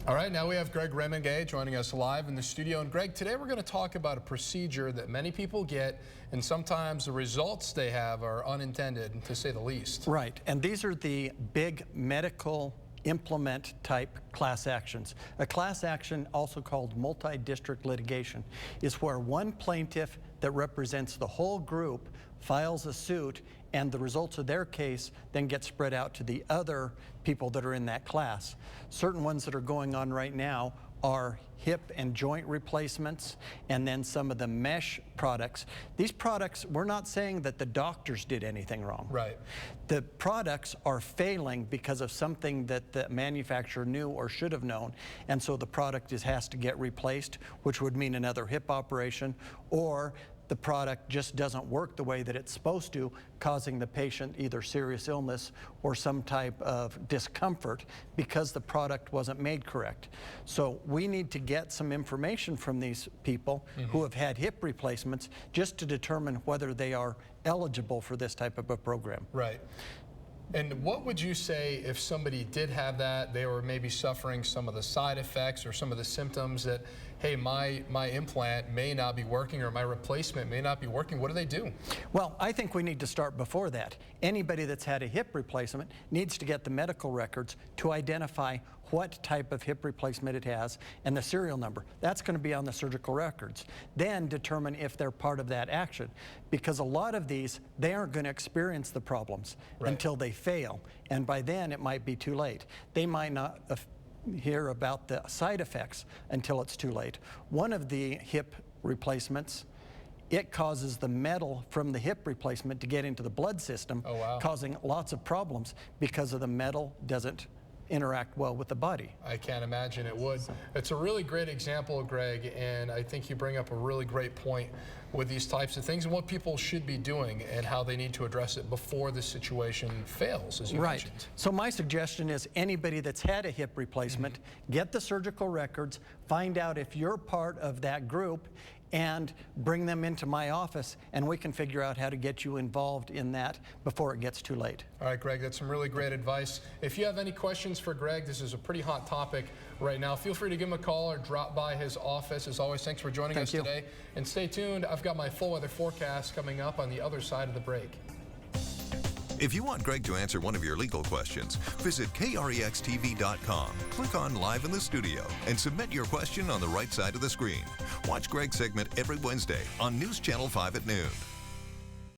All right, now we have Greg Remmenga joining us live in the studio. And Greg, today we're going to talk about a procedure that many people get, and sometimes the results they have are unintended, to say the least. Right, and these are the big medical implement type class actions. A class action, also called multi-district litigation, is where one plaintiff that represents the whole group files a suit, and the results of their case then get spread out to the other people that are in that class. Certain ones that are going on right now are hip and joint replacements, and then some of the mesh products. These products, we're not saying that the doctors did anything wrong. Right. The products are failing because of something that the manufacturer knew or should have known, and so the product has to get replaced, which would mean another hip operation, or the product just doesn't work the way that it's supposed to, causing the patient either serious illness or some type of discomfort because the product wasn't made correct. So we need to get some information from these people who have had hip replacements just to determine whether they are eligible for this type of a program. Right. And what would you say if somebody did have that, they were maybe suffering some of the side effects or some of the symptoms that, hey, my implant may not be working or my replacement may not be working? What do they do? Well, I think we need to start before that. Anybody that's had a hip replacement needs to get the medical records to identify what type of hip replacement it has and the serial number. That's going to be on the surgical records. Then determine if they're part of that action, because a lot of these, they aren't going to experience the problems until they fail, and by then it might be too late. They might not hear about the side effects until it's too late. One of the hip replacements, it causes the metal from the hip replacement to get into the blood system, causing lots of problems because of the metal doesn't interact well with the body. I can't imagine it would. It's a really great example, Greg, and I think you bring up a really great point with these types of things and what people should be doing and how they need to address it before the situation fails, as you mentioned. So my suggestion is anybody that's had a hip replacement, get the surgical records, find out if you're part of that group, and bring them into my office, and we can figure out how to get you involved in that before it gets too late. All right, Greg, that's some really great advice. If you have any questions for Greg, this is a pretty hot topic right now. Feel free to give him a call or drop by his office. As always, thanks for joining us today. And stay tuned. I've got my full weather forecast coming up on the other side of the break. If you want Greg to answer one of your legal questions, visit krextv.com, click on Live in the Studio, and submit your question on the right side of the screen. Watch Greg's segment every Wednesday on News Channel 5 at noon.